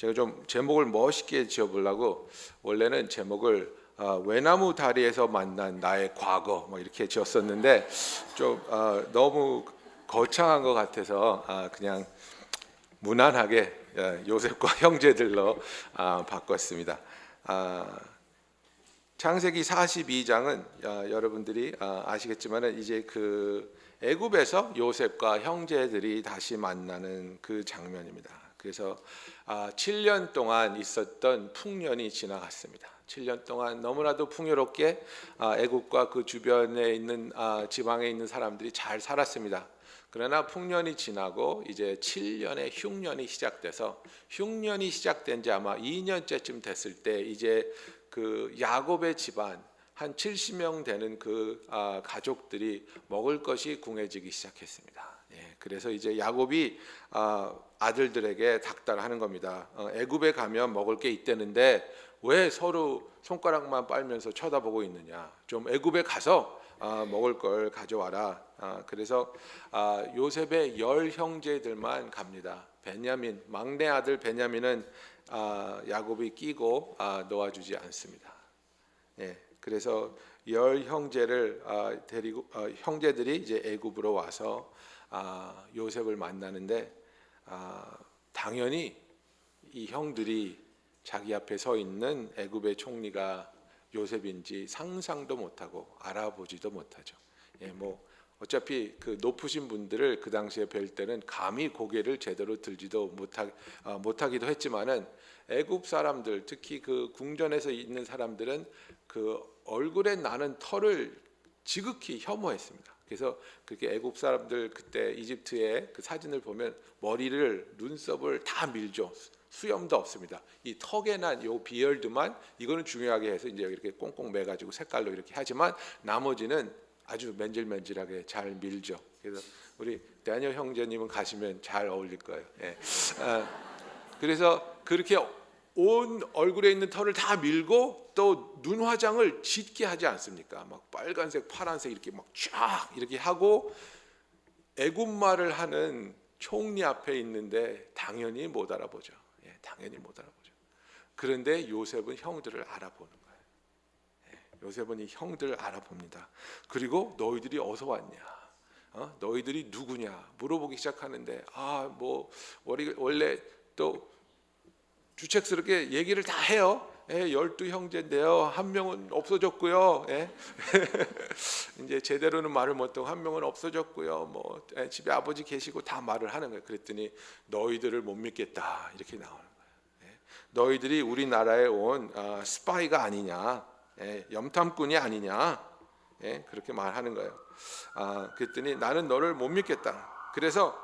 제가 좀 제목을 멋있게 지어보려고 원래는 제목을 외나무 다리에서 만난 나의 과거 뭐 이렇게 지었었는데 좀 너무 거창한 것 같아서 그냥 무난하게 요셉과 형제들로 바꿨습니다. 창세기 42장은 여러분들이 아시겠지만은 이제 그 애굽에서 요셉과 형제들이 다시 만나는 그 장면입니다. 그래서 7년 동안 있었던 풍년이 지나갔습니다. 7년 동안 너무나도 풍요롭게 애굽과 그 주변에 있는 지방에 있는 사람들이 잘 살았습니다. 그러나 풍년이 지나고 이제 7년의 흉년이 시작돼서 흉년이 시작된 지 아마 2년째쯤 됐을 때 이제 그 야곱의 집안 한 70명 되는 그 가족들이 먹을 것이 궁해지기 시작했습니다. 그래서 이제 야곱이 아들들에게 닥달하는 겁니다. 애굽에 가면 먹을 게 있다는데 왜 서로 손가락만 빨면서 쳐다보고 있느냐? 좀 애굽에 가서 먹을 걸 가져와라. 그래서 요셉의 10형제들만 갑니다. 베냐민 막내 아들 베냐민은 야곱이 끼고 놓아주지 않습니다. 그래서 10형제를 데리고 형제들이 이제 애굽으로 와서 요셉을 만나는데 당연히 이 형들이 자기 앞에 서 있는 애굽의 총리가 요셉인지 상상도 못하고 알아보지도 못하죠. 뭐 어차피 그 높으신 분들을 그 당시에 뵐 때는 감히 고개를 제대로 들지도 못하기도 했지만은 애굽 사람들, 특히 그 궁전에서 있는 사람들은 그 얼굴에 나는 털을 지극히 혐오했습니다. 그래서 그렇게 애굽 사람들 그때 이집트의 그 사진을 보면 머리를 눈썹을 다 밀죠. 수염도 없습니다. 이 턱에 난 요 비열드만 이거는 중요하게 해서 이제 이렇게 꽁꽁 매가지고 색깔로 이렇게 하지만 나머지는 아주 맨질맨질하게 잘 밀죠. 그래서 우리 대니엘 형제님은 가시면 잘 어울릴 거예요. 그래서 그렇게 온 얼굴에 있는 털을 다 밀고 또 눈 화장을 짙게 하지 않습니까? 막 빨간색, 파란색 이렇게 막 쫙 이렇게 하고 애굽말을 하는 총리 앞에 있는데 당연히 못 알아보죠. 당연히 못 알아보죠. 그런데 요셉은 형들을 알아보는 거예요. 요셉은 이 형들을 알아봅니다. 그리고 너희들이 어디서 왔냐? 너희들이 누구냐? 물어보기 시작하는데 뭐 원래 또 주책스럽게 얘기를 다 해요. 12형제인데요. 한 명은 없어졌고요. 이제 제대로는 말을 못하고 한 명은 없어졌고요. 뭐 집에 아버지 계시고 다 말을 하는 거예요. 그랬더니 너희들을 못 믿겠다 이렇게 나오는 거예요. 너희들이 우리나라에 온 스파이가 아니냐, 염탐꾼이 아니냐, 그렇게 말하는 거예요. 그랬더니 나는 너를 못 믿겠다. 그래서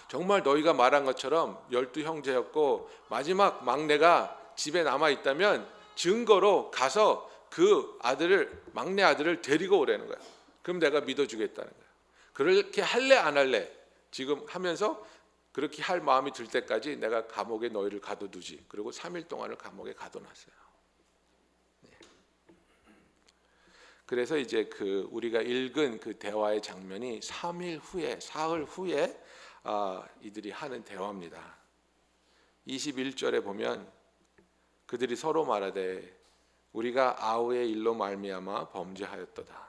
정말 너희가 말한 것처럼 12형제였고 마지막 막내가 집에 남아 있다면 증거로 가서 그 막내 아들을 데리고 오라는 거야. 그럼 내가 믿어주겠다는 거야. 그렇게 할래 안 할래? 지금 하면서 그렇게 할 마음이 들 때까지 내가 감옥에 너희를 가둬두지. 그리고 3일 동안을 감옥에 가둬놨어요. 그래서 이제 그 우리가 읽은 그 대화의 장면이 3일 후에, 사흘 후에 이들이 하는 대화입니다. 21절에 보면 그들이 서로 말하되 우리가 아우의 일로 말미암아 범죄하였도다.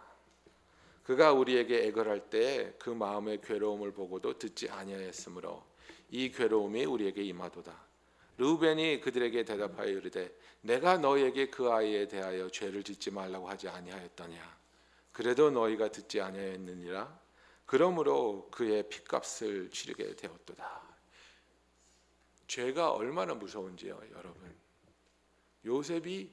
그가 우리에게 애걸할 때 그 마음의 괴로움을 보고도 듣지 아니하였으므로 이 괴로움이 우리에게 임하도다. 르우벤이 그들에게 대답하여 이르되 내가 너희에게 그 아이에 대하여 죄를 짓지 말라고 하지 아니하였더냐. 그래도 너희가 듣지 아니하였느니라. 그러므로 그의 핏값을 치르게 되었도다. 죄가 얼마나 무서운지요, 여러분. 요셉이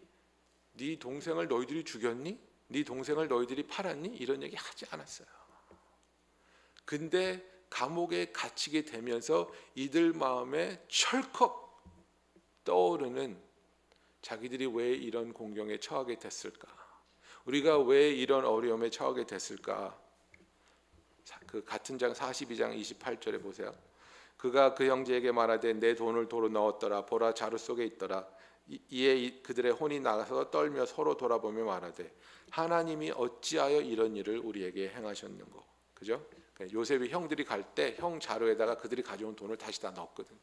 네 동생을 너희들이 죽였니? 네 동생을 너희들이 팔았니? 이런 얘기 하지 않았어요. 근데 감옥에 갇히게 되면서 이들 마음에 철컥 떠오르는 자기들이 왜 이런 공경에 처하게 됐을까? 우리가 왜 이런 어려움에 처하게 됐을까? 그 같은 장 42장 28절에 보세요. 그가 그 형제에게 말하되 내 돈을 도로 넣었더라. 보라 자루 속에 있더라. 이에 그들의 혼이 나가서 떨며 서로 돌아보며 말하되 하나님이 어찌하여 이런 일을 우리에게 행하셨는고. 그죠? 요셉이 형들이 갈 때 형 자루에다가 그들이 가져온 돈을 다시 다 넣었거든.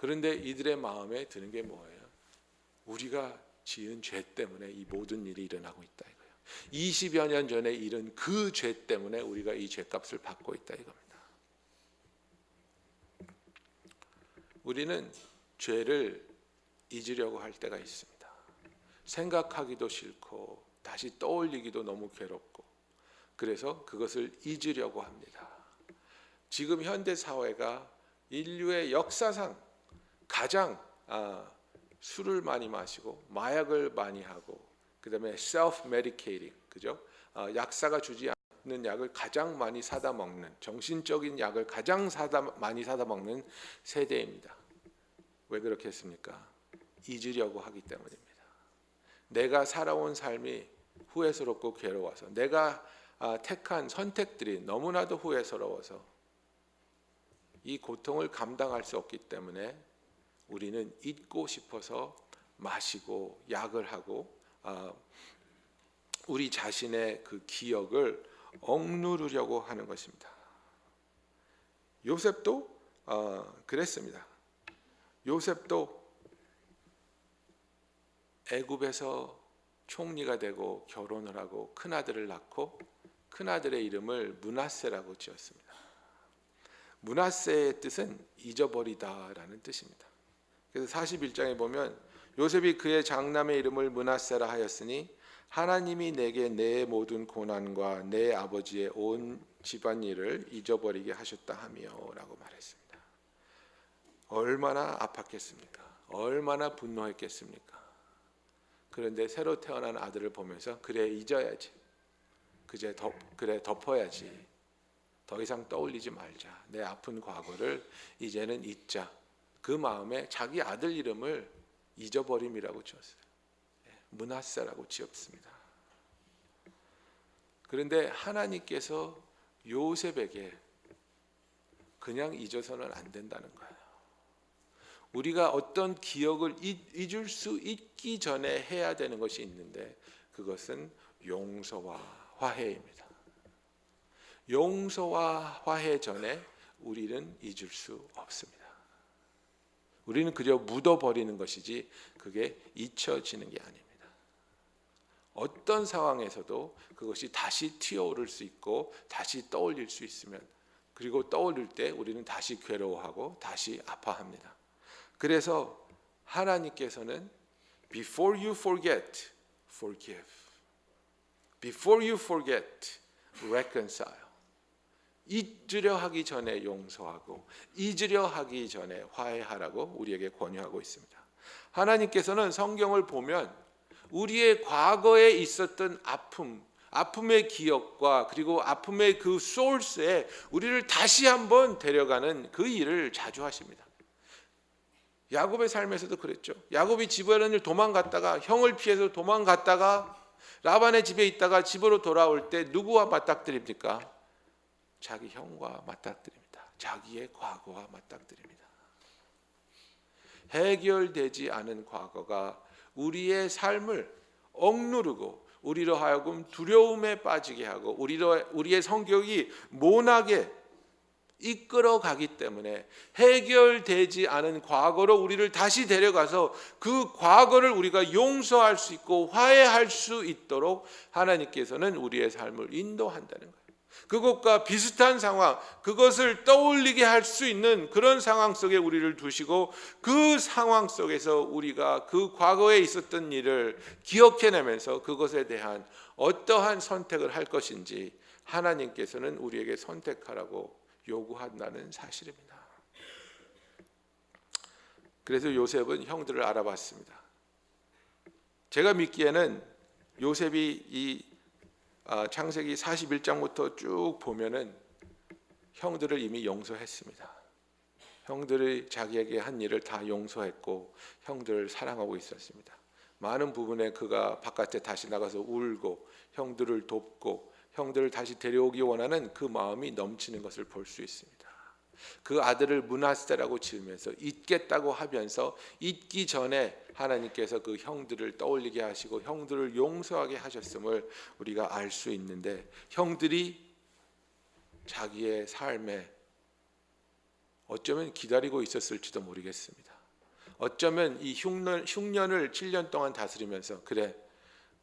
그런데 이들의 마음에 드는 게 뭐예요? 우리가 지은 죄 때문에 이 모든 일이 일어나고 있다 이거예요. 20여 년 전에 일은 그 죄 때문에 우리가 이 죄값을 받고 있다 이겁니다. 우리는 죄를 잊으려고 할 때가 있습니다. 생각하기도 싫고 다시 떠올리기도 너무 괴롭고 그래서 그것을 잊으려고 합니다. 지금 현대 사회가 인류의 역사상 가장 술을 많이 마시고 마약을 많이 하고 그다음에 self medicating 그죠? 약사가 주지 않는 약을 가장 많이 사다 먹는 정신적인 약을 가장 많이 사다 먹는 세대입니다. 왜 그렇게 했습니까? 잊으려고 하기 때문입니다. 내가 살아온 삶이 후회스럽고 괴로워서 내가 택한 선택들이 너무나도 후회스러워서 이 고통을 감당할 수 없기 때문에 우리는 잊고 싶어서 마시고 약을 하고 우리 자신의 그 기억을 억누르려고 하는 것입니다. 요셉도 그랬습니다. 요셉도 애굽에서 총리가 되고 결혼을 하고 큰아들을 낳고 큰아들의 이름을 므낫세라고 지었습니다. 므낫세의 뜻은 잊어버리다라는 뜻입니다. 그래서 41장에 보면 요셉이 그의 장남의 이름을 므낫세라 하였으니 하나님이 내게 내 모든 고난과 내 아버지의 온 집안일을 잊어버리게 하셨다 하며 라고 말했습니다. 얼마나 아팠겠습니까? 얼마나 분노했겠습니까? 그런데 새로 태어난 아들을 보면서 그래 잊어야지. 그래 덮어야지. 더 이상 떠올리지 말자. 내 아픈 과거를 이제는 잊자. 그 마음에 자기 아들 이름을 잊어버림이라고 지었어요. 므낫세라고 지었습니다. 그런데 하나님께서 요셉에게 그냥 잊어서는 안 된다는 거예요. 우리가 어떤 기억을 잊을 수 있기 전에 해야 되는 것이 있는데 그것은 용서와 화해입니다. 용서와 화해 전에 우리는 잊을 수 없습니다. 우리는 그저 묻어버리는 것이지 그게 잊혀지는 게 아닙니다. 어떤 상황에서도 그것이 다시 튀어오를 수 있고 다시 떠올릴 수 있으면 그리고 떠올릴 때 우리는 다시 괴로워하고 다시 아파합니다. 그래서 하나님께서는 Before you forget, forgive. Before you forget, reconcile. 잊으려 하기 전에 용서하고 잊으려 하기 전에 화해하라고 우리에게 권유하고 있습니다. 하나님께서는 성경을 보면 우리의 과거에 있었던 아픔의 기억과 그리고 아픔의 그 소스에 우리를 다시 한번 데려가는 그 일을 자주 하십니다. 야곱의 삶에서도 그랬죠. 야곱이 집에는 도망갔다가 형을 피해서 도망갔다가 라반의 집에 있다가 집으로 돌아올 때 누구와 맞닥뜨립니까? 자기 형과 맞닥뜨립니다. 자기의 과거와 맞닥뜨립니다. 해결되지 않은 과거가 우리의 삶을 억누르고 우리로 하여금 두려움에 빠지게 하고 우리의 성격이 모나게 이끌어가기 때문에 해결되지 않은 과거로 우리를 다시 데려가서 그 과거를 우리가 용서할 수 있고 화해할 수 있도록 하나님께서는 우리의 삶을 인도한다는 거예요. 그것과 비슷한 상황, 그것을 떠올리게 할 수 있는 그런 상황 속에 우리를 두시고 그 상황 속에서 우리가 그 과거에 있었던 일을 기억해내면서 그것에 대한 어떠한 선택을 할 것인지 하나님께서는 우리에게 선택하라고 요구한다는 사실입니다. 그래서 요셉은 형들을 알아봤습니다. 제가 믿기에는 요셉이 이 창세기 41장부터 쭉 보면은 형들을 이미 용서했습니다. 형들이 자기에게 한 일을 다 용서했고 형들을 사랑하고 있었습니다. 많은 부분에 그가 바깥에 다시 나가서 울고 형들을 돕고 형들을 다시 데려오기 원하는 그 마음이 넘치는 것을 볼 수 있습니다. 그 아들을 므낫세라고 지으면서 잊겠다고 하면서 잊기 전에 하나님께서 그 형들을 떠올리게 하시고 형들을 용서하게 하셨음을 우리가 알 수 있는데 형들이 자기의 삶에 어쩌면 기다리고 있었을지도 모르겠습니다. 어쩌면 이 흉년을 7년 동안 다스리면서 그래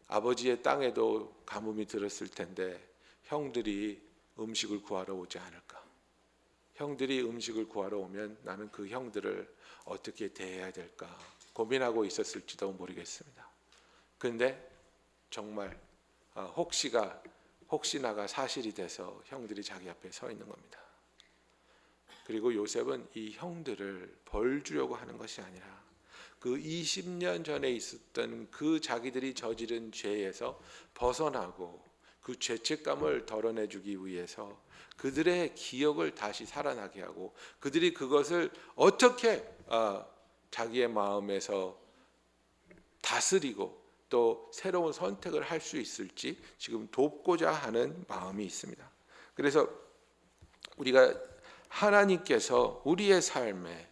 아버지의 땅에도 가뭄이 들었을 텐데 형들이 음식을 구하러 오지 않을까? 형들이 음식을 구하러 오면 나는 그 형들을 어떻게 대해야 될까 고민하고 있었을지도 모르겠습니다. 그런데 정말 혹시나가 사실이 돼서 형들이 자기 앞에 서 있는 겁니다. 그리고 요셉은 이 형들을 벌 주려고 하는 것이 아니라 그 20년 전에 있었던 그 자기들이 저지른 죄에서 벗어나고 그 죄책감을 덜어내주기 위해서 그들의 기억을 다시 살아나게 하고 그들이 그것을 어떻게 자기의 마음에서 다스리고 또 새로운 선택을 할 수 있을지 지금 돕고자 하는 마음이 있습니다. 그래서 우리가 하나님께서 우리의 삶에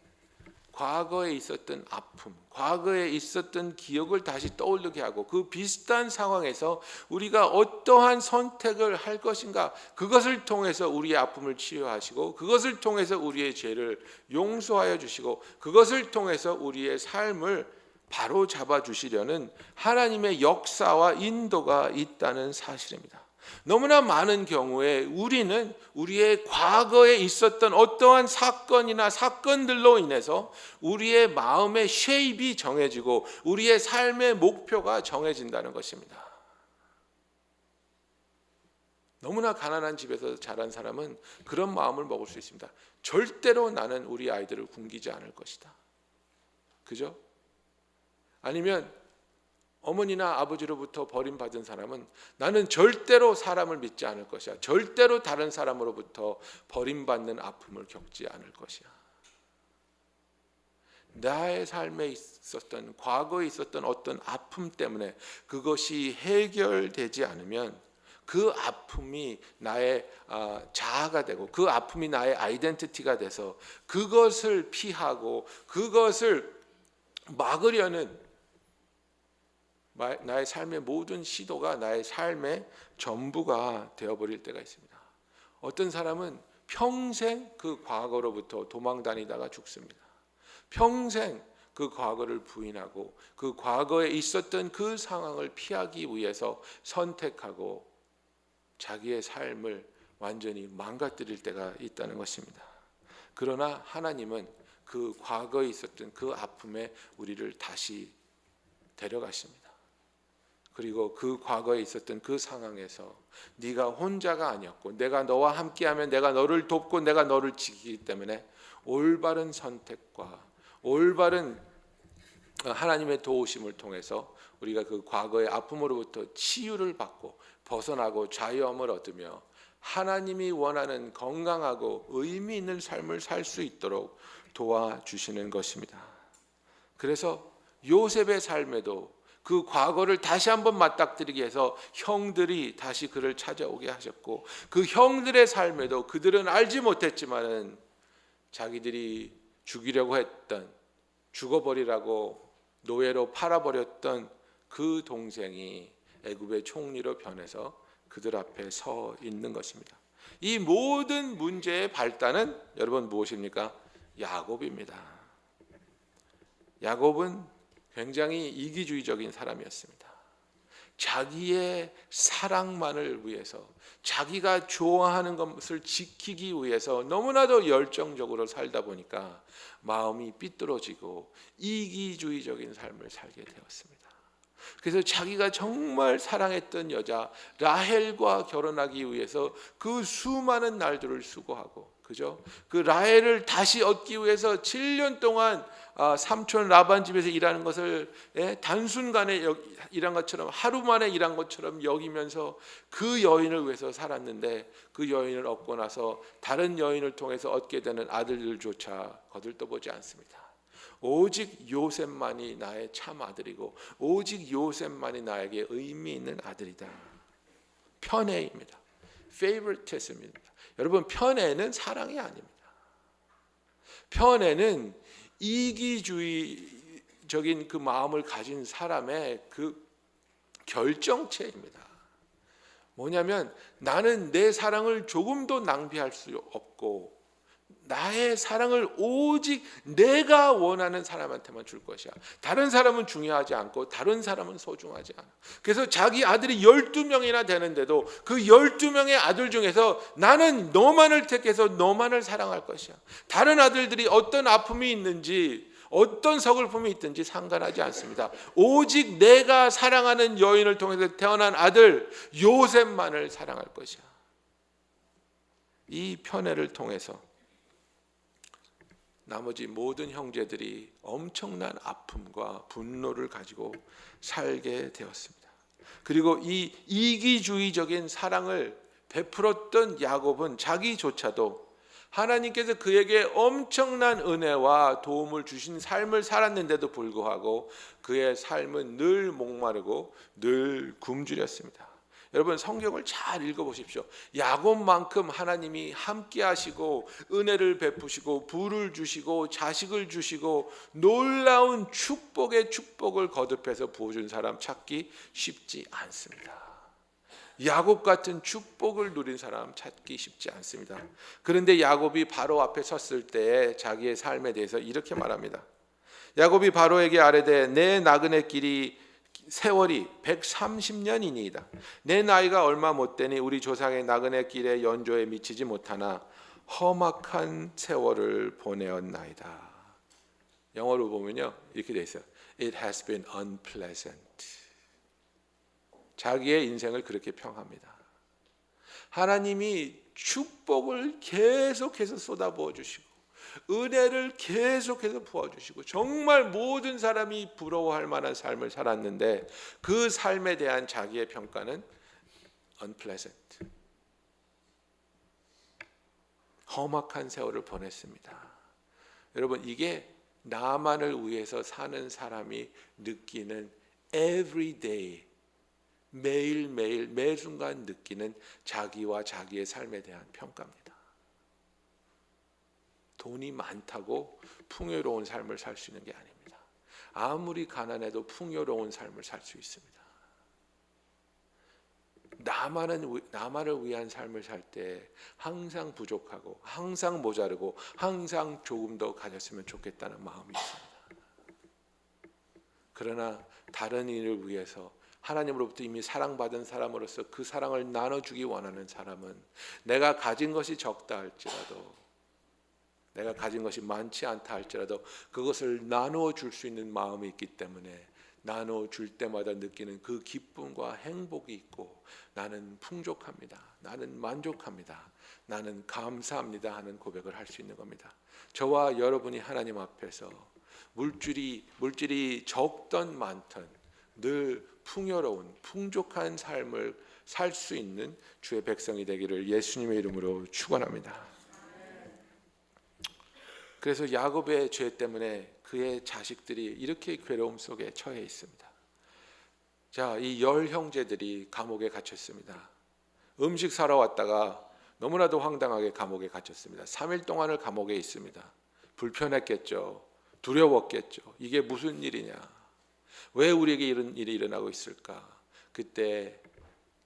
과거에 있었던 아픔, 과거에 있었던 기억을 다시 떠올리게 하고 그 비슷한 상황에서 우리가 어떠한 선택을 할 것인가 그것을 통해서 우리의 아픔을 치유하시고 그것을 통해서 우리의 죄를 용서하여 주시고 그것을 통해서 우리의 삶을 바로 잡아주시려는 하나님의 역사와 인도가 있다는 사실입니다. 너무나 많은 경우에 우리는 우리의 과거에 있었던 어떠한 사건이나 사건들로 인해서 우리의 마음의 쉐입이 정해지고 우리의 삶의 목표가 정해진다는 것입니다. 너무나 가난한 집에서 자란 사람은 그런 마음을 먹을 수 있습니다. 절대로 나는 우리 아이들을 굶기지 않을 것이다. 그죠? 아니면 어머니나 아버지로부터 버림받은 사람은 나는 절대로 사람을 믿지 않을 것이야. 절대로 다른 사람으로부터 버림받는 아픔을 겪지 않을 것이야. 나의 삶에 있었던 과거에 있었던 어떤 아픔 때문에 그것이 해결되지 않으면 그 아픔이 나의 자아가 되고 그 아픔이 나의 아이덴티티가 돼서 그것을 피하고 그것을 막으려는 나의 삶의 모든 시도가 나의 삶의 전부가 되어버릴 때가 있습니다. 어떤 사람은 평생 그 과거로부터 도망다니다가 죽습니다. 평생 그 과거를 부인하고 그 과거에 있었던 그 상황을 피하기 위해서 선택하고 자기의 삶을 완전히 망가뜨릴 때가 있다는 것입니다. 그러나 하나님은 그 과거에 있었던 그 아픔에 우리를 다시 데려가십니다. 그리고 그 과거에 있었던 그 상황에서 네가 혼자가 아니었고 내가 너와 함께하면 내가 너를 돕고 내가 너를 지키기 때문에 올바른 선택과 올바른 하나님의 도우심을 통해서 우리가 그 과거의 아픔으로부터 치유를 받고 벗어나고 자유함을 얻으며 하나님이 원하는 건강하고 의미 있는 삶을 살 수 있도록 도와주시는 것입니다. 그래서 요셉의 삶에도 그 과거를 다시 한번 맞닥뜨리게 해서 형들이 다시 그를 찾아오게 하셨고 그 형들의 삶에도 그들은 알지 못했지만은 자기들이 죽이려고 했던 죽어버리라고 노예로 팔아버렸던 그 동생이 애굽의 총리로 변해서 그들 앞에 서 있는 것입니다. 이 모든 문제의 발단은 여러분 무엇입니까? 야곱입니다. 야곱은 굉장히 이기주의적인 사람이었습니다. 자기의 사랑만을 위해서 자기가 좋아하는 것을 지키기 위해서 너무나도 열정적으로 살다 보니까 마음이 삐뚤어지고 이기주의적인 삶을 살게 되었습니다. 그래서 자기가 정말 사랑했던 여자 라헬과 결혼하기 위해서 그 수많은 날들을 수고하고 그죠? 그 라헬을 다시 얻기 위해서 7년 동안 삼촌 라반 집에서 일하는 것을 단순간에 일한 것처럼 하루 만에 일한 것처럼 여기면서 그 여인을 위해서 살았는데 그 여인을 얻고 나서 다른 여인을 통해서 얻게 되는 아들들조차 거들떠보지 않습니다. 오직 요셉만이 나의 참 아들이고 오직 요셉만이 나에게 의미 있는 아들이다. 편애입니다. favoritism입니다. 여러분 편애는 사랑이 아닙니다. 편애는 이기주의적인 그 마음을 가진 사람의 그 결정체입니다. 뭐냐면 나는 내 사랑을 조금도 낭비할 수 없고 나의 사랑을 오직 내가 원하는 사람한테만 줄 것이야. 다른 사람은 중요하지 않고 다른 사람은 소중하지 않아. 그래서 자기 아들이 12명이나 되는데도 그 12명의 아들 중에서 나는 너만을 택해서 너만을 사랑할 것이야. 다른 아들들이 어떤 아픔이 있는지 어떤 서글픔이 있든지 상관하지 않습니다. 오직 내가 사랑하는 여인을 통해서 태어난 아들 요셉만을 사랑할 것이야. 이 편애를 통해서 나머지 모든 형제들이 엄청난 아픔과 분노를 가지고 살게 되었습니다. 그리고 이 이기주의적인 사랑을 베풀었던 야곱은 자기조차도 하나님께서 그에게 엄청난 은혜와 도움을 주신 삶을 살았는데도 불구하고 그의 삶은 늘 목마르고 늘 굶주렸습니다. 여러분 성경을 잘 읽어보십시오. 야곱만큼 하나님이 함께 하시고 은혜를 베푸시고 부를 주시고 자식을 주시고 놀라운 축복의 축복을 거듭해서 부어준 사람 찾기 쉽지 않습니다. 야곱 같은 축복을 누린 사람 찾기 쉽지 않습니다. 그런데 야곱이 바로 앞에 섰을 때 자기의 삶에 대해서 이렇게 말합니다. 야곱이 바로에게 아뢰되 내 나그네 길이 세월이 130년이니이다. 내 나이가 얼마 못되니 우리 조상의 나그네 길의 연조에 미치지 못하나 험악한 세월을 보내었나이다. 영어로 보면요 이렇게 돼 있어요. It has been unpleasant. 자기의 인생을 그렇게 평합니다. 하나님이 축복을 계속해서 쏟아부어 주시고 은혜를 계속해서 부어주시고 정말 모든 사람이 부러워할 만한 삶을 살았는데 그 삶에 대한 자기의 평가는 unpleasant. 험악한 세월을 보냈습니다. 여러분 이게 나만을 위해서 사는 사람이 느끼는 everyday 매일매일 매순간 느끼는 자기와 자기의 삶에 대한 평가입니다. 돈이 많다고 풍요로운 삶을 살 수 있는 게 아닙니다. 아무리 가난해도 풍요로운 삶을 살 수 있습니다. 나만을 위한 삶을 살 때 항상 부족하고 항상 모자르고 항상 조금 더 가졌으면 좋겠다는 마음이 있습니다. 그러나 다른 이를 위해서 하나님으로부터 이미 사랑받은 사람으로서 그 사랑을 나눠주기 원하는 사람은 내가 가진 것이 적다 할지라도 내가 가진 것이 많지 않다 할지라도 그것을 나누어 줄 수 있는 마음이 있기 때문에 나누어 줄 때마다 느끼는 그 기쁨과 행복이 있고 나는 풍족합니다. 나는 만족합니다. 나는 감사합니다 하는 고백을 할 수 있는 겁니다. 저와 여러분이 하나님 앞에서 물질이 적던 많던 늘 풍요로운 풍족한 삶을 살 수 있는 주의 백성이 되기를 예수님의 이름으로 축원합니다. 그래서 야곱의 죄 때문에 그의 자식들이 이렇게 괴로움 속에 처해 있습니다. 자, 이 10 형제들이 감옥에 갇혔습니다. 음식 사러 왔다가 너무나도 황당하게 감옥에 갇혔습니다. 3일 동안을 감옥에 있습니다. 불편했겠죠. 두려웠겠죠. 이게 무슨 일이냐? 왜 우리에게 이런 일이 일어나고 있을까? 그때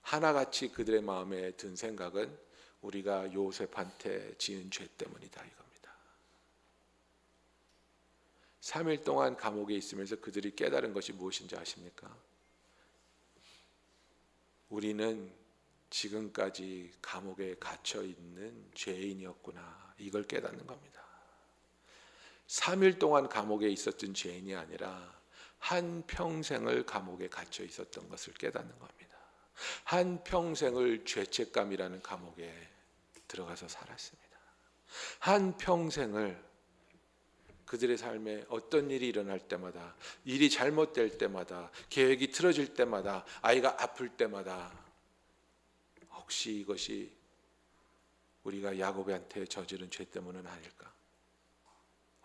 하나같이 그들의 마음에 든 생각은 우리가 요셉한테 지은 죄 때문이다 이겁니다. 3일 동안 감옥에 있으면서 그들이 깨달은 것이 무엇인지 아십니까? 우리는 지금까지 감옥에 갇혀 있는 죄인이었구나. 이걸 깨닫는 겁니다. 3일 동안 감옥에 있었던 죄인이 아니라 한 평생을 감옥에 갇혀 있었던 것을 깨닫는 겁니다. 한 평생을 죄책감이라는 감옥에 들어가서 살았습니다. 한 평생을 그들의 삶에 어떤 일이 일어날 때마다, 일이 잘못될 때마다, 계획이 틀어질 때마다, 아이가 아플 때마다 혹시 이것이 우리가 야곱한테 저지른 죄 때문은 아닐까?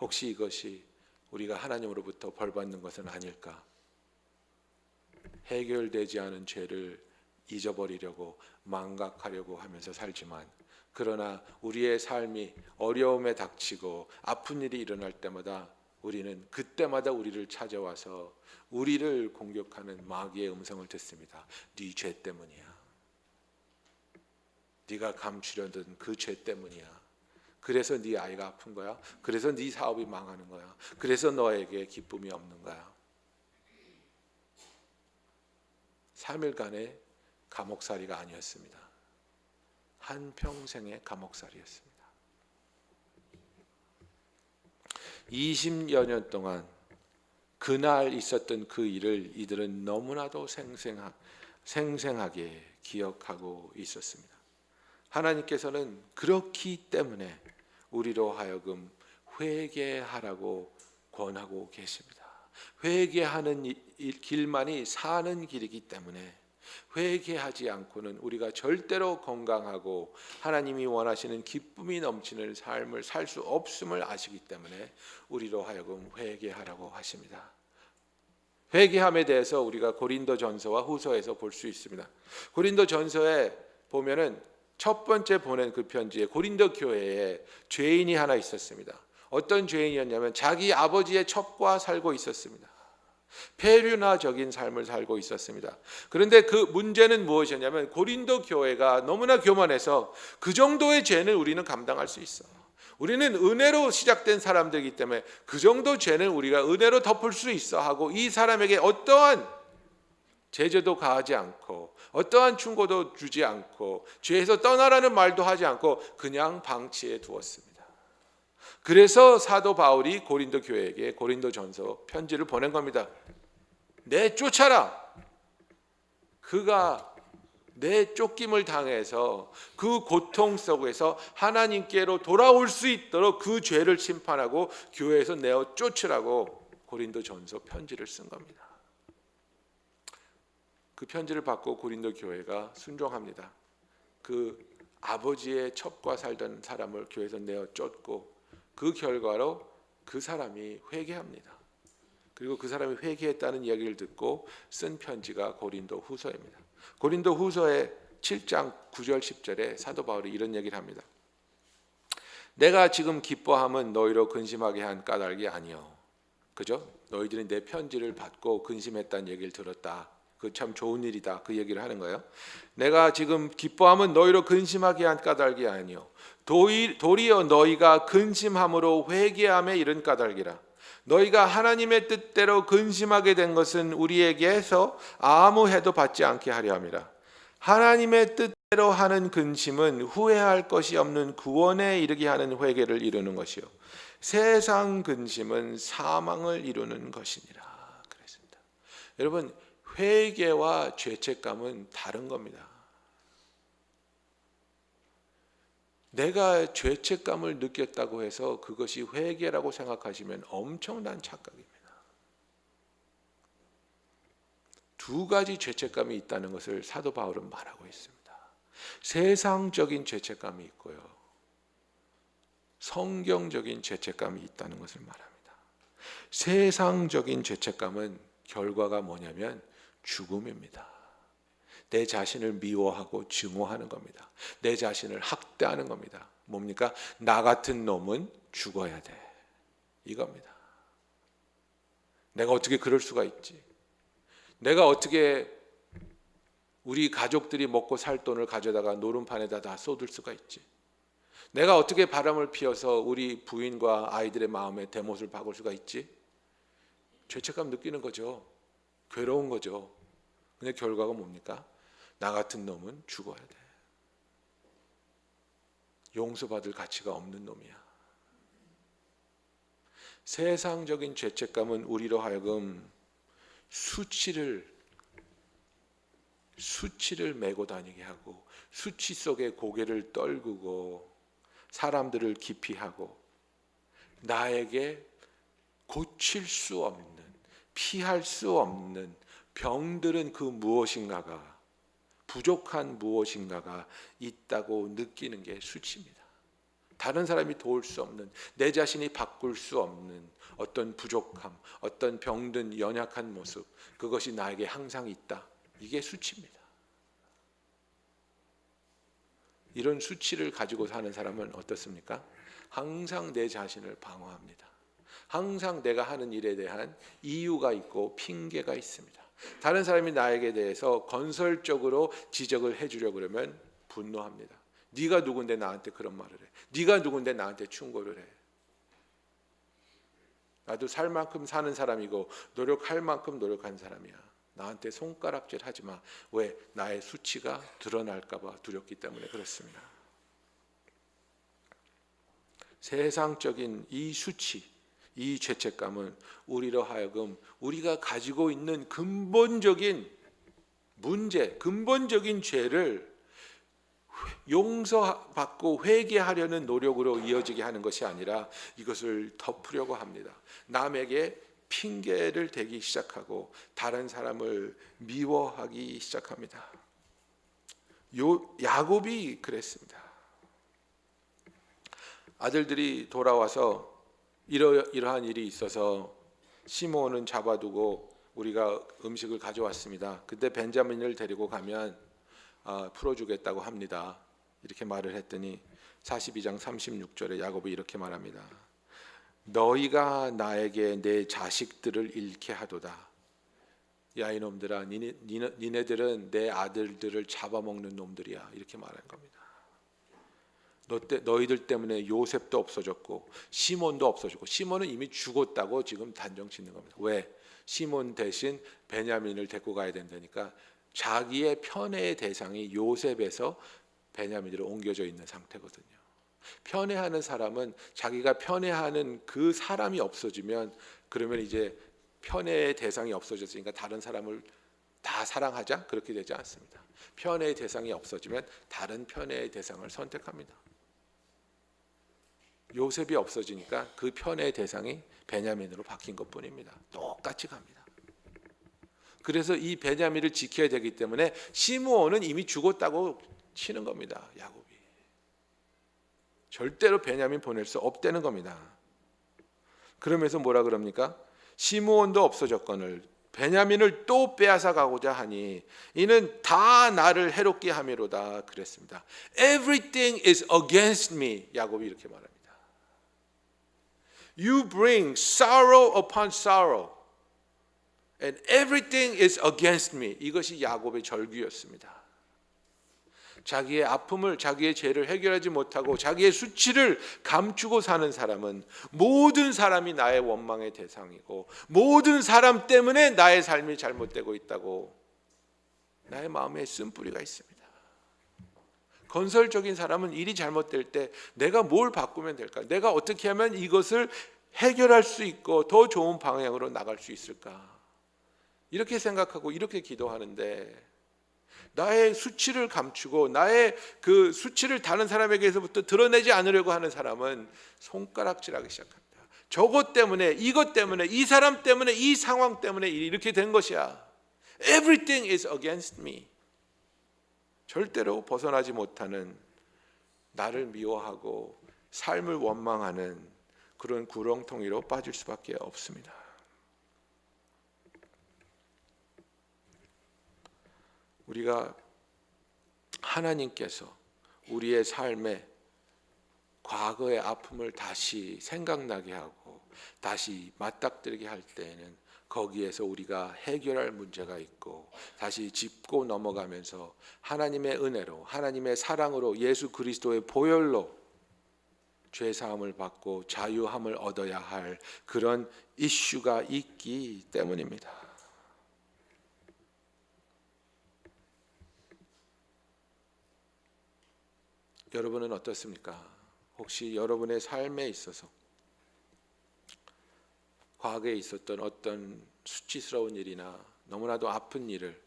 혹시 이것이 우리가 하나님으로부터 벌받는 것은 아닐까? 해결되지 않은 죄를 잊어버리려고 망각하려고 하면서 살지만 그러나 우리의 삶이 어려움에 닥치고 아픈 일이 일어날 때마다 우리는 그때마다 우리를 찾아와서 우리를 공격하는 마귀의 음성을 듣습니다. 네 죄 때문이야. 네가 감추려던 그 죄 때문이야. 그래서 네 아이가 아픈 거야? 그래서 네 사업이 망하는 거야? 그래서 너에게 기쁨이 없는 거야? 3일간의 감옥살이가 아니었습니다. 한평생의 감옥살이였습니다. 20여 년 동안 그날 있었던 그 일을 이들은 너무나도 생생하게 기억하고 있었습니다. 하나님께서는 그렇기 때문에 우리로 하여금 회개하라고 권하고 계십니다. 회개하는 길만이 사는 길이기 때문에 회개하지 않고는 우리가 절대로 건강하고 하나님이 원하시는 기쁨이 넘치는 삶을 살 수 없음을 아시기 때문에 우리로 하여금 회개하라고 하십니다. 회개함에 대해서 우리가 고린도전서와 후서에서 볼 수 있습니다. 고린도전서에 보면은 첫 번째 보낸 그 편지에 고린도 교회에 죄인이 하나 있었습니다. 어떤 죄인이었냐면 자기 아버지의 첩과 살고 있었습니다. 폐륜화적인 삶을 살고 있었습니다. 그런데 그 문제는 무엇이었냐면 고린도 교회가 너무나 교만해서 그 정도의 죄는 우리는 감당할 수 있어. 우리는 은혜로 시작된 사람들이기 때문에 그 정도 죄는 우리가 은혜로 덮을 수 있어 하고 이 사람에게 어떠한 제재도 가하지 않고 어떠한 충고도 주지 않고 죄에서 떠나라는 말도 하지 않고 그냥 방치해 두었습니다. 그래서 사도 바울이 고린도 교회에게 고린도전서 편지를 보낸 겁니다. 내쫓아라. 그가 내쫓김을 당해서 그 고통 속에서 하나님께로 돌아올 수 있도록 그 죄를 심판하고 교회에서 내어 쫓으라고 고린도전서 편지를 쓴 겁니다. 그 편지를 받고 고린도 교회가 순종합니다. 그 아버지의 첩과 살던 사람을 교회에서 내어 쫓고 그 결과로 그 사람이 회개합니다. 그리고 그 사람이 회개했다는 이야기를 듣고 쓴 편지가 고린도 후서입니다. 고린도 후서의 7장 9절 10절에 사도 바울이 이런 얘기를 합니다. 내가 지금 기뻐함은 너희로 근심하게 한 까닭이 아니요. 그죠? 너희들이 내 편지를 받고 근심했다는 얘기를 들었다. 그 참 좋은 일이다. 그 얘기를 하는 거예요. 내가 지금 기뻐함은 너희로 근심하게 한 까닭이 아니요. 도리어 너희가 근심함으로 회개함에 이른 까닭이라. 너희가 하나님의 뜻대로 근심하게 된 것은 우리에게서 아무 해도 받지 않게 하려 함이라. 하나님의 뜻대로 하는 근심은 후회할 것이 없는 구원에 이르게 하는 회개를 이루는 것이요. 세상 근심은 사망을 이루는 것이니라. 그랬습니다. 여러분, 회개와 죄책감은 다른 겁니다. 내가 죄책감을 느꼈다고 해서 그것이 회개라고 생각하시면 엄청난 착각입니다. 두 가지 죄책감이 있다는 것을 사도 바울은 말하고 있습니다. 세상적인 죄책감이 있고요. 성경적인 죄책감이 있다는 것을 말합니다. 세상적인 죄책감은 결과가 뭐냐면 죽음입니다. 내 자신을 미워하고 증오하는 겁니다. 내 자신을 학대하는 겁니다. 뭡니까? 나 같은 놈은 죽어야 돼. 이겁니다. 내가 어떻게 그럴 수가 있지? 내가 어떻게 우리 가족들이 먹고 살 돈을 가져다가 노름판에다 다 쏟을 수가 있지? 내가 어떻게 바람을 피워서 우리 부인과 아이들의 마음에 대못을 박을 수가 있지? 죄책감 느끼는 거죠. 괴로운 거죠. 근데 결과가 뭡니까? 나 같은 놈은 죽어야 돼. 용서받을 가치가 없는 놈이야. 세상적인 죄책감은 우리로 하여금 수치를 메고 다니게 하고 수치 속에 고개를 떨구고 사람들을 기피하고 나에게 고칠 수 없는 피할 수 없는 병들은 그 무엇인가가 부족한 무엇인가가 있다고 느끼는 게 수치입니다. 다른 사람이 도울 수 없는 내 자신이 바꿀 수 없는 어떤 부족함, 어떤 병든 연약한 모습 그것이 나에게 항상 있다. 이게 수치입니다. 이런 수치를 가지고 사는 사람은 어떻습니까? 항상 내 자신을 방어합니다. 항상 내가 하는 일에 대한 이유가 있고 핑계가 있습니다. 다른 사람이 나에게 대해서 건설적으로 지적을 해주려고 그러면 분노합니다. 네가 누군데 나한테 그런 말을 해? 네가 누군데 나한테 충고를 해? 나도 살 만큼 사는 사람이고 노력할 만큼 노력한 사람이야. 나한테 손가락질 하지 마. 왜? 나의 수치가 드러날까 봐 두렵기 때문에 그렇습니다. 세상적인 이 수치, 이 죄책감은 우리로 하여금 우리가 가지고 있는 근본적인 문제, 근본적인 죄를 용서받고 회개하려는 노력으로 이어지게 하는 것이 아니라 이것을 덮으려고 합니다. 남에게 핑계를 대기 시작하고 다른 사람을 미워하기 시작합니다. 야곱이 그랬습니다. 아들들이 돌아와서 이러한 일이 있어서 시므온은 잡아두고 우리가 음식을 가져왔습니다. 그때 벤자민을 데리고 가면 풀어주겠다고 합니다. 이렇게 말을 했더니 42장 36절에 야곱이 이렇게 말합니다. 너희가 나에게 내 자식들을 잃게 하도다. 야 이놈들아, 니네들은 내 아들들을 잡아먹는 놈들이야. 이렇게 말한 겁니다. 너희들 때문에 요셉도 없어졌고 시몬도 없어졌고, 시몬은 이미 죽었다고 지금 단정 짓는 겁니다. 왜? 시몬 대신 베냐민을 데리고 가야 된다니까. 자기의 편애의 대상이 요셉에서 베냐민으로 옮겨져 있는 상태거든요. 편애하는 사람은 자기가 편애하는 그 사람이 없어지면, 그러면 이제 편애의 대상이 없어졌으니까 다른 사람을 다 사랑하자, 그렇게 되지 않습니다. 편애의 대상이 없어지면 다른 편애의 대상을 선택합니다. 요셉이 없어지니까 그 편애의 대상이 베냐민으로 바뀐 것뿐입니다. 똑같이 갑니다. 그래서 이 베냐민을 지켜야 되기 때문에 시므온은 이미 죽었다고 치는 겁니다. 야곱이 절대로 베냐민 보낼 수 없다는 겁니다. 그러면서 뭐라 그럽니까? 시므온도 없어졌거늘 베냐민을 또 빼앗아 가고자 하니 이는 다 나를 해롭게 함이로다 그랬습니다. Everything is against me. 야곱이 이렇게 말합니다. You bring sorrow upon sorrow and everything is against me. 이것이 야곱의 절규였습니다. 자기의 아픔을, 자기의 죄를 해결하지 못하고 자기의 수치를 감추고 사는 사람은 모든 사람이 나의 원망의 대상이고 모든 사람 때문에 나의 삶이 잘못되고 있다고 나의 마음에 쓴뿌리가 있습니다. 건설적인 사람은 일이 잘못될 때 내가 뭘 바꾸면 될까? 내가 어떻게 하면 이것을 해결할 수 있고 더 좋은 방향으로 나갈 수 있을까? 이렇게 생각하고 이렇게 기도하는데, 나의 수치를 감추고 나의 그 수치를 다른 사람에게서부터 드러내지 않으려고 하는 사람은 손가락질하기 시작합니다. 저것 때문에, 이것 때문에, 이 사람 때문에, 이 상황 때문에 이렇게 된 것이야. Everything is against me. 절대로 벗어나지 못하는, 나를 미워하고 삶을 원망하는 그런 구렁텅이로 빠질 수밖에 없습니다. 우리가 하나님께서 우리의 삶에 과거의 아픔을 다시 생각나게 하고 다시 맞닥뜨리게 할 때에는 거기에서 우리가 해결할 문제가 있고 다시 짚고 넘어가면서 하나님의 은혜로, 하나님의 사랑으로, 예수 그리스도의 보혈로 죄사함을 받고 자유함을 얻어야 할 그런 이슈가 있기 때문입니다. 여러분은 어떻습니까? 혹시 여러분의 삶에 있어서 과거에 있었던 어떤 수치스러운 일이나 너무나도 아픈 일을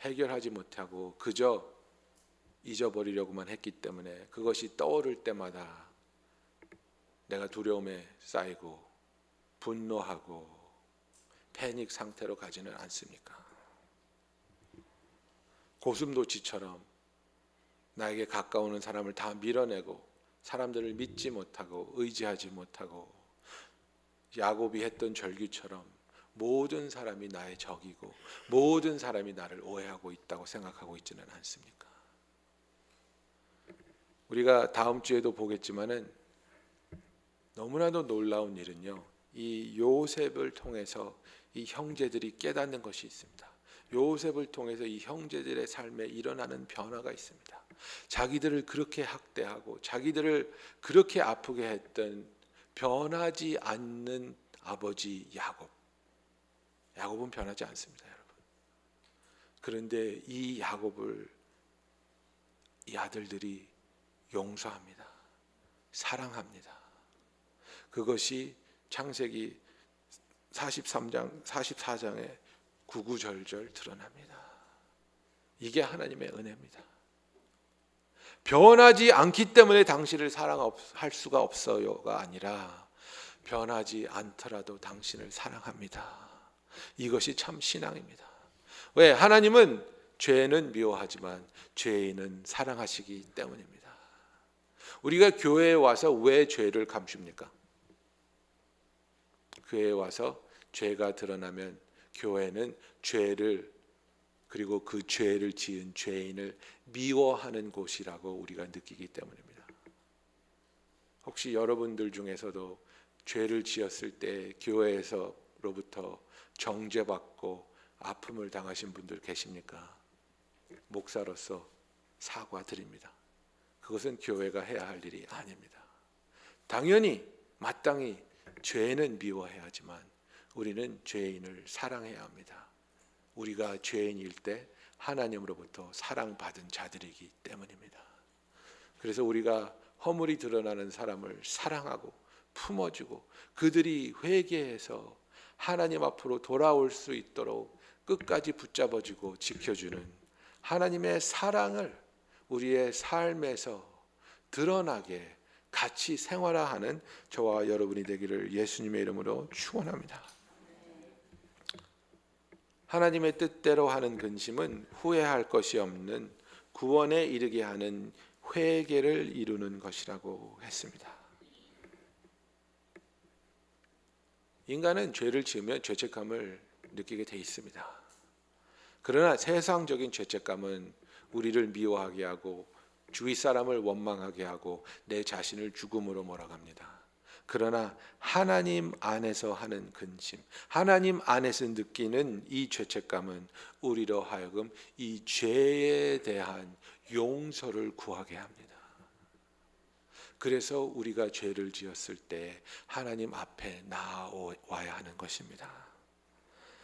해결하지 못하고 그저 잊어버리려고만 했기 때문에 그것이 떠오를 때마다 내가 두려움에 쌓이고 분노하고 패닉 상태로 가지는 않습니까? 고슴도치처럼 나에게 가까운 사람을 다 밀어내고 사람들을 믿지 못하고 의지하지 못하고 야곱이 했던 절규처럼 모든 사람이 나의 적이고 모든 사람이 나를 오해하고 있다고 생각하고 있지는 않습니까? 우리가 다음 주에도 보겠지만은 너무나도 놀라운 일은요, 이 요셉을 통해서 이 형제들이 깨닫는 것이 있습니다. 요셉을 통해서 이 형제들의 삶에 일어나는 변화가 있습니다. 자기들을 그렇게 학대하고 자기들을 그렇게 아프게 했던 변하지 않는 아버지 야곱. 야곱은 변하지 않습니다, 여러분. 그런데 이 야곱을 이 아들들이 용서합니다. 사랑합니다. 그것이 창세기 43장, 44장에 구구절절 드러납니다. 이게 하나님의 은혜입니다. 변하지 않기 때문에 당신을 사랑할 수가 없어요가 아니라 변하지 않더라도 당신을 사랑합니다. 이것이 참 신앙입니다. 왜? 하나님은 죄는 미워하지만 죄인은 사랑하시기 때문입니다. 우리가 교회에 와서 왜 죄를 감춥니까? 교회에 와서 죄가 드러나면 교회는 죄를 그리고 그 죄를 지은 죄인을 미워하는 곳이라고 우리가 느끼기 때문입니다. 혹시 여러분들 중에서도 죄를 지었을 때 교회에서로부터 정죄받고 아픔을 당하신 분들 계십니까? 목사로서 사과드립니다. 그것은 교회가 해야 할 일이 아닙니다. 당연히 마땅히 죄는 미워해야 하지만 우리는 죄인을 사랑해야 합니다. 우리가 죄인일 때 하나님으로부터 사랑받은 자들이기 때문입니다. 그래서 우리가 허물이 드러나는 사람을 사랑하고 품어주고 그들이 회개해서 하나님 앞으로 돌아올 수 있도록 끝까지 붙잡아주고 지켜주는 하나님의 사랑을 우리의 삶에서 드러나게 같이 생활하는 저와 여러분이 되기를 예수님의 이름으로 축원합니다. 하나님의 뜻대로 하는 근심은 후회할 것이 없는 구원에 이르게 하는 회개를 이루는 것이라고 했습니다. 인간은 죄를 지으면 죄책감을 느끼게 돼 있습니다. 그러나 세상적인 죄책감은 우리를 미워하게 하고 주위 사람을 원망하게 하고 내 자신을 죽음으로 몰아갑니다. 그러나 하나님 안에서 하는 근심, 하나님 안에서 느끼는 이 죄책감은 우리로 하여금 이 죄에 대한 용서를 구하게 합니다. 그래서 우리가 죄를 지었을 때 하나님 앞에 나와야 하는 것입니다.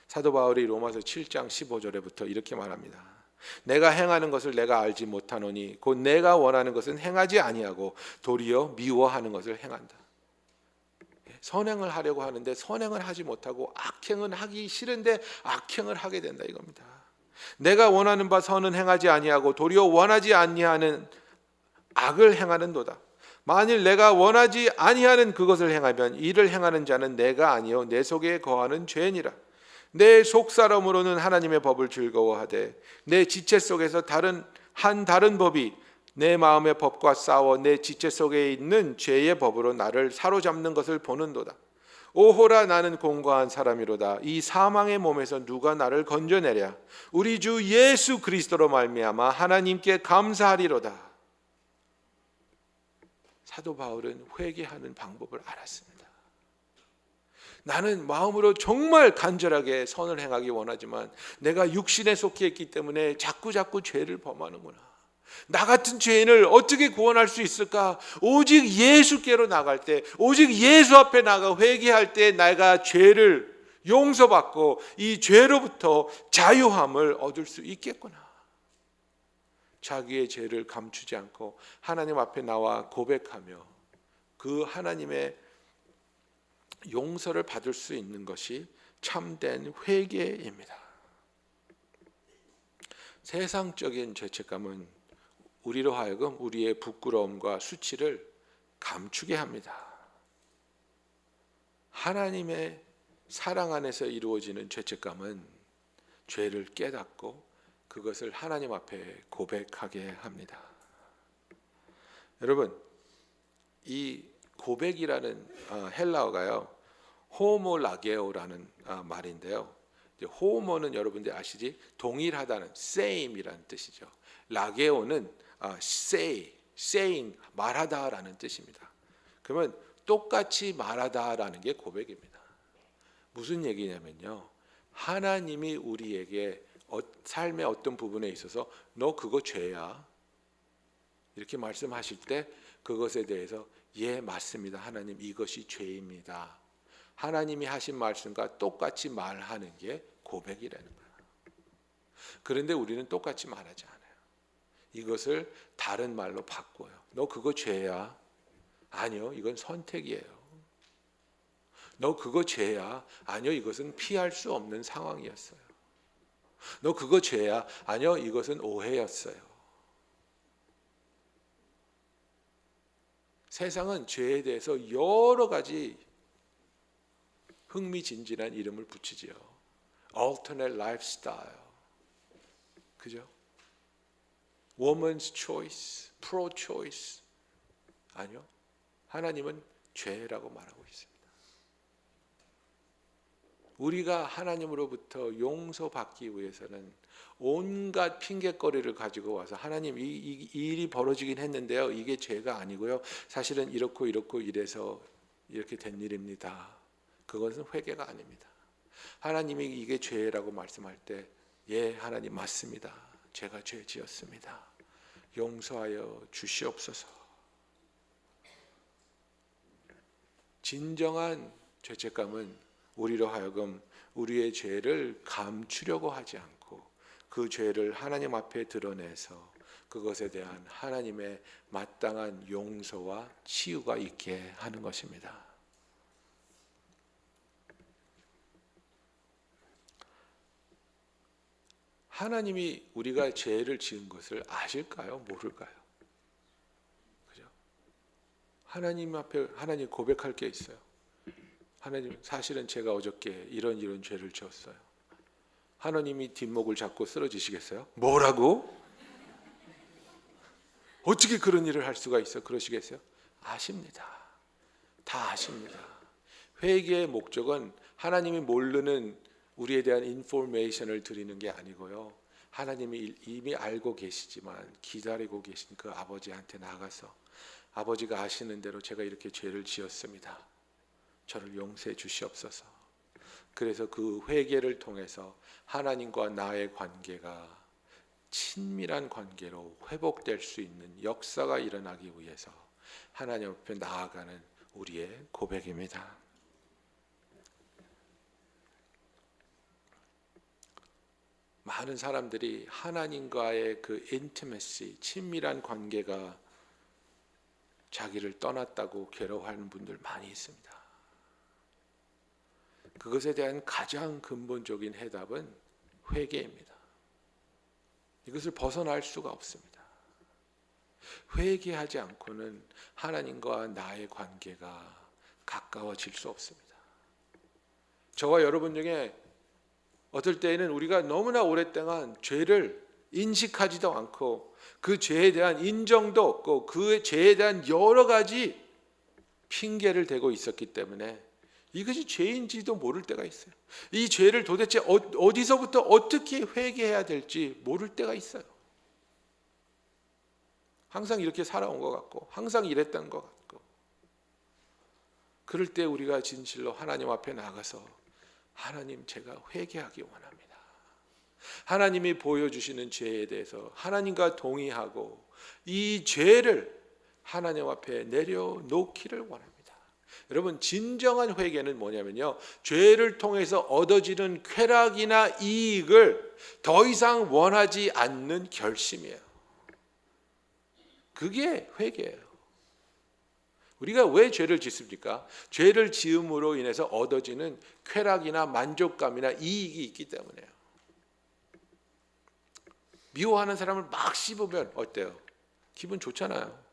사도 바울이 로마서 7장 15절에부터 이렇게 말합니다. 내가 행하는 것을 내가 알지 못하노니 곧 내가 원하는 것은 행하지 아니하고 도리어 미워하는 것을 행한다. 선행을 하려고 하는데 선행을 하지 못하고 악행은 하기 싫은데 악행을 하게 된다 이겁니다. 내가 원하는 바 선은 행하지 아니하고 도리어 원하지 아니하는 악을 행하는도다. 만일 내가 원하지 아니하는 그것을 행하면 이를 행하는 자는 내가 아니요 내 속에 거하는 죄니라. 내 속사람으로는 하나님의 법을 즐거워하되 내 지체 속에서 다른 법이 내 마음의 법과 싸워 내 지체 속에 있는 죄의 법으로 나를 사로잡는 것을 보는도다. 오호라 나는 공고한 사람이로다. 이 사망의 몸에서 누가 나를 건져내랴. 우리 주 예수 그리스도로 말미암아 하나님께 감사하리로다. 사도 바울은 회개하는 방법을 알았습니다. 나는 마음으로 정말 간절하게 선을 행하기 원하지만 내가 육신에 속해 있기 때문에 자꾸 죄를 범하는구나. 나 같은 죄인을 어떻게 구원할 수 있을까? 오직 예수께로 나갈 때, 오직 예수 앞에 나가 회개할 때 내가 죄를 용서받고 이 죄로부터 자유함을 얻을 수 있겠구나. 자기의 죄를 감추지 않고 하나님 앞에 나와 고백하며 그 하나님의 용서를 받을 수 있는 것이 참된 회개입니다. 세상적인 죄책감은 우리로 하여금 우리의 부끄러움과 수치를 감추게 합니다. 하나님의 사랑 안에서 이루어지는 죄책감은 죄를 깨닫고 그것을 하나님 앞에 고백하게 합니다. 여러분, 이 고백이라는 헬라어가요 호모라게오라는 말인데요. 호모는 여러분들 아시지? 동일하다는 same이라는 뜻이죠. 라게오는 saying 말하다라는 뜻입니다. 그러면 똑같이 말하다라는 게 고백입니다. 무슨 얘기냐면요, 하나님이 우리에게 삶의 어떤 부분에 있어서 너 그거 죄야 이렇게 말씀하실 때 그것에 대해서 예 맞습니다 하나님 이것이 죄입니다 하나님이 하신 말씀과 똑같이 말하는 게 고백이라는 거예요. 그런데 우리는 똑같이 말하지 않아요. 이것을 다른 말로 바꿔요. 너 그거 죄야. 아니요, 이건 선택이에요. 너 그거 죄야. 아니요, 이것은 피할 수 없는 상황이었어요. 너 그거 죄야. 아니요, 이것은 오해였어요. 세상은 죄에 대해서 여러 가지 흥미진진한 이름을 붙이지요. Alternate lifestyle, 그죠? Woman's choice, pro-choice. 아니요, 하나님은 죄라고 말하고 있습니다. 우리가 하나님으로부터 용서받기 위해서는 온갖 핑곗거리를 가지고 와서 하나님 이 일이 벌어지긴 했는데요. 이게 죄가 아니고요. 사실은 이렇고 이래서 이렇게 된 일입니다. 그것은 회개가 아닙니다. 하나님이 이게 죄라고 말씀할 때 예 하나님 맞습니다. 제가 죄 지었습니다. 용서하여 주시옵소서. 진정한 죄책감은 우리로 하여금 우리의 죄를 감추려고 하지 않고 그 죄를 하나님 앞에 드러내서 그것에 대한 하나님의 마땅한 용서와 치유가 있게 하는 것입니다. 하나님이 우리가 죄를 지은 것을 아실까요? 모를까요? 그죠? 하나님 앞에 하나님 고백할 게 있어요. 하나님 사실은 제가 어저께 이런 죄를 지었어요. 하나님이 뒷목을 잡고 쓰러지시겠어요? 뭐라고? 어떻게 그런 일을 할 수가 있어? 그러시겠어요? 아십니다. 다 아십니다. 회개의 목적은 하나님이 모르는 우리에 대한 인포메이션을 드리는 게 아니고요. 하나님이 이미 알고 계시지만 기다리고 계신 그 아버지한테 나가서 아버지가 아시는 대로 제가 이렇게 죄를 지었습니다. 저를 용서해 주시옵소서. 그래서 그 회개를 통해서 하나님과 나의 관계가 친밀한 관계로 회복될 수 있는 역사가 일어나기 위해서 하나님 앞에 나아가는 우리의 고백입니다. 많은 사람들이 하나님과의 그 인티메시, 친밀한 관계가 자기를 떠났다고 괴로워하는 분들 많이 있습니다. 그것에 대한 가장 근본적인 해답은 회개입니다. 이것을 벗어날 수가 없습니다. 회개하지 않고는 하나님과 나의 관계가 가까워질 수 없습니다. 저와 여러분 중에 어떨 때에는 우리가 너무나 오랫동안 죄를 인식하지도 않고 그 죄에 대한 인정도 없고 그 죄에 대한 여러 가지 핑계를 대고 있었기 때문에 이것이 죄인지도 모를 때가 있어요. 이 죄를 도대체 어디서부터 어떻게 회개해야 될지 모를 때가 있어요. 항상 이렇게 살아온 것 같고 항상 이랬던 것 같고 그럴 때 우리가 진실로 하나님 앞에 나가서 하나님 제가 회개하기 원합니다. 하나님이 보여주시는 죄에 대해서 하나님과 동의하고 이 죄를 하나님 앞에 내려놓기를 원합니다. 여러분 진정한 회개는 뭐냐면요. 죄를 통해서 얻어지는 쾌락이나 이익을 더 이상 원하지 않는 결심이에요. 그게 회개예요. 우리가 왜 죄를 짓습니까? 죄를 지음으로 인해서 얻어지는 쾌락이나 만족감이나 이익이 있기 때문에요. 미워하는 사람을 막 씹으면 어때요? 기분 좋잖아요.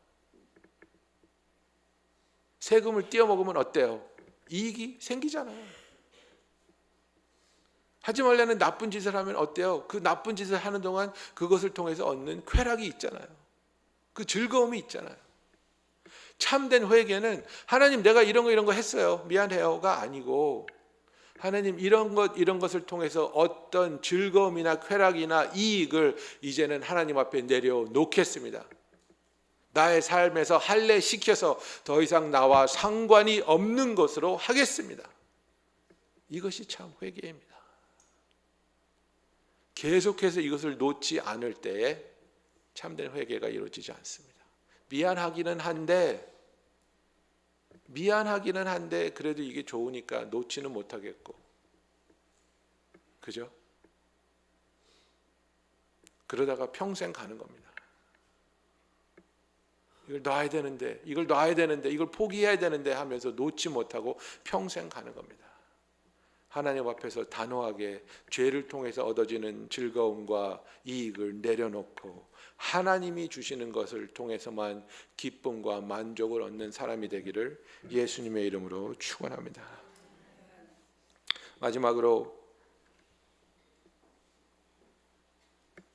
세금을 띄어 먹으면 어때요? 이익이 생기잖아요. 하지 말라는 나쁜 짓을 하면 어때요? 그 나쁜 짓을 하는 동안 그것을 통해서 얻는 쾌락이 있잖아요. 그 즐거움이 있잖아요. 참된 회개는 하나님 내가 이런 거 했어요. 미안해요가 아니고 하나님 이런 것을 통해서 어떤 즐거움이나 쾌락이나 이익을 이제는 하나님 앞에 내려놓겠습니다. 나의 삶에서 할례시켜서 더 이상 나와 상관이 없는 것으로 하겠습니다. 이것이 참 회개입니다. 계속해서 이것을 놓지 않을 때에 참된 회개가 이루어지지 않습니다. 미안하기는 한데 그래도 이게 좋으니까 놓지는 못하겠고, 그죠? 그러다가 평생 가는 겁니다. 이걸 놔야 되는데, 이걸 포기해야 되는데 하면서 놓지 못하고 평생 가는 겁니다. 하나님 앞에서 단호하게 죄를 통해서 얻어지는 즐거움과 이익을 내려놓고 하나님이 주시는 것을 통해서만 기쁨과 만족을 얻는 사람이 되기를 예수님의 이름으로 축원합니다. 마지막으로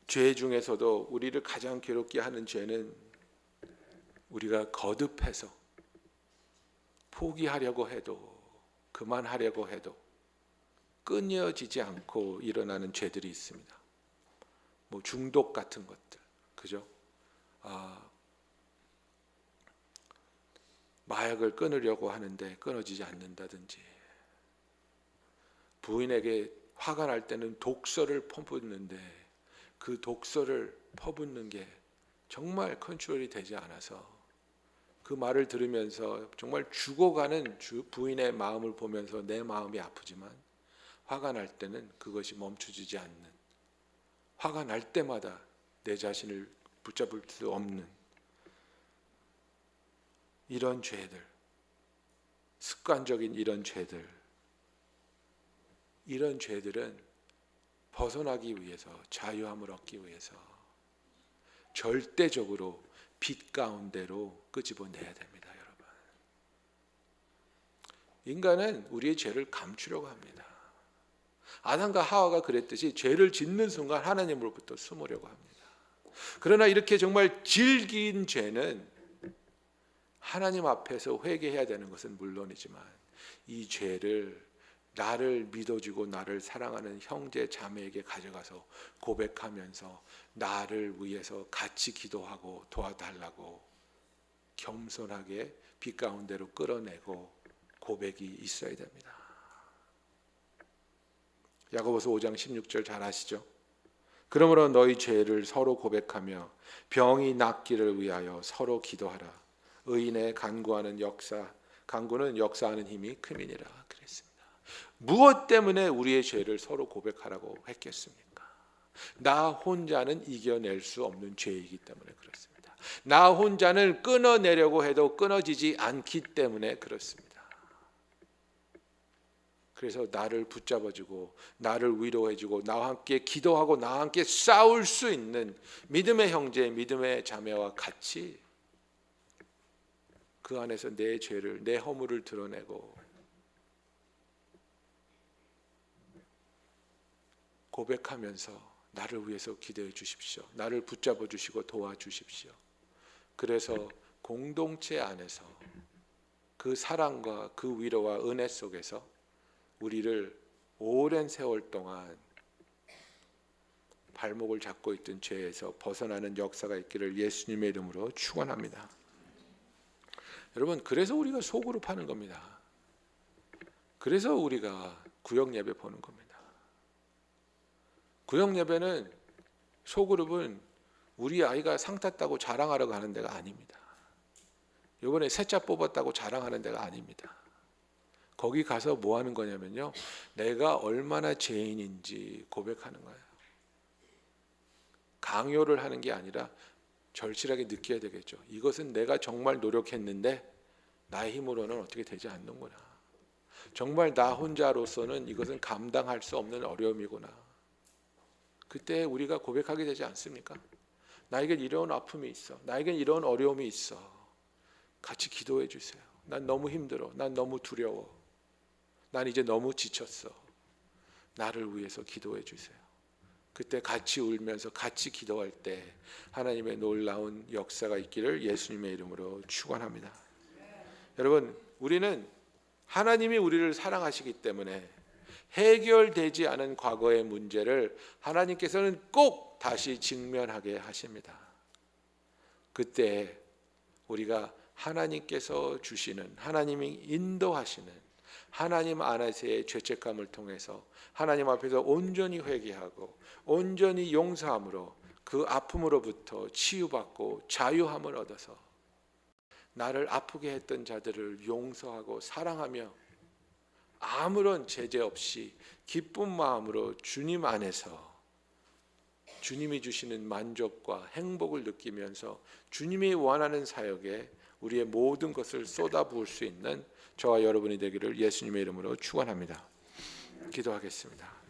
죄 중에서도 우리를 가장 괴롭게 하는 죄는 우리가 거듭해서 포기하려고 해도 그만하려고 해도 끊어지지 않고 일어나는 죄들이 있습니다. 뭐 중독 같은 것들, 그죠? 마약을 끊으려고 하는데 끊어지지 않는다든지, 부인에게 화가 날 때는 독서를 퍼붓는데 그 독서를 퍼붓는 게 정말 컨트롤이 되지 않아서 그 말을 들으면서 정말 죽어가는 부인의 마음을 보면서 내 마음이 아프지만 화가 날 때는 그것이 멈춰지지 않는, 화가 날 때마다 내 자신을 붙잡을 수 없는 이런 죄들, 습관적인 이런 죄들은 벗어나기 위해서, 자유함을 얻기 위해서 절대적으로 빛 가운데로 끄집어내야 됩니다. 여러분, 인간은 우리의 죄를 감추려고 합니다. 아담과 하와가 그랬듯이 죄를 짓는 순간 하나님으로부터 숨으려고 합니다. 그러나 이렇게 정말 질긴 죄는 하나님 앞에서 회개해야 되는 것은 물론이지만 이 죄를 나를 믿어주고 나를 사랑하는 형제 자매에게 가져가서 고백하면서 나를 위해서 같이 기도하고 도와달라고 겸손하게 빛 가운데로 끌어내고 고백이 있어야 됩니다. 야고보서 5장 16절 잘 아시죠? 그러므로 너희 죄를 서로 고백하며 병이 낫기를 위하여 서로 기도하라. 의인의 간구는 역사하는 힘이 큼이니라 그랬습니다. 무엇 때문에 우리의 죄를 서로 고백하라고 했겠습니까? 나 혼자는 이겨낼 수 없는 죄이기 때문에 그렇습니다. 나 혼자는 끊어내려고 해도 끊어지지 않기 때문에 그렇습니다. 그래서 나를 붙잡아주고 나를 위로해주고 나와 함께 기도하고 나와 함께 싸울 수 있는 믿음의 형제, 믿음의 자매와 같이 그 안에서 내 죄를, 내 허물을 드러내고 고백하면서 나를 위해서 기도해 주십시오. 나를 붙잡아 주시고 도와주십시오. 그래서 공동체 안에서 그 사랑과 그 위로와 은혜 속에서 우리를 오랜 세월 동안 발목을 잡고 있던 죄에서 벗어나는 역사가 있기를 예수님의 이름으로 축원합니다. 여러분, 그래서 우리가 소그룹 하는 겁니다. 그래서 우리가 구역 예배 보는 겁니다. 구역 예배는, 소그룹은 우리 아이가 상 탔다고 자랑하러 가는 데가 아닙니다. 이번에 세차 뽑았다고 자랑하는 데가 아닙니다. 거기 가서 뭐 하는 거냐면요, 내가 얼마나 죄인인지 고백하는 거예요. 강요를 하는 게 아니라 절실하게 느껴야 되겠죠. 이것은 내가 정말 노력했는데 나의 힘으로는 어떻게 되지 않는구나. 정말 나 혼자로서는 이것은 감당할 수 없는 어려움이구나. 그때 우리가 고백하게 되지 않습니까? 나에겐 이런 아픔이 있어. 나에겐 이런 어려움이 있어. 같이 기도해 주세요. 난 너무 힘들어. 난 너무 두려워. 난 이제 너무 지쳤어. 나를 위해서 기도해 주세요. 그때 같이 울면서 같이 기도할 때 하나님의 놀라운 역사가 있기를 예수님의 이름으로 축원합니다. 여러분, 우리는 하나님이 우리를 사랑하시기 때문에 해결되지 않은 과거의 문제를 하나님께서는 꼭 다시 직면하게 하십니다. 그때 우리가 하나님께서 주시는, 하나님이 인도하시는 하나님 안에서의 죄책감을 통해서 하나님 앞에서 온전히 회개하고 온전히 용서함으로 그 아픔으로부터 치유받고 자유함을 얻어서 나를 아프게 했던 자들을 용서하고 사랑하며 아무런 제재 없이 기쁜 마음으로 주님 안에서 주님이 주시는 만족과 행복을 느끼면서 주님이 원하는 사역에 우리의 모든 것을 쏟아부을 수 있는 저와 여러분이 되기를 예수님의 이름으로 축원합니다. 기도하겠습니다.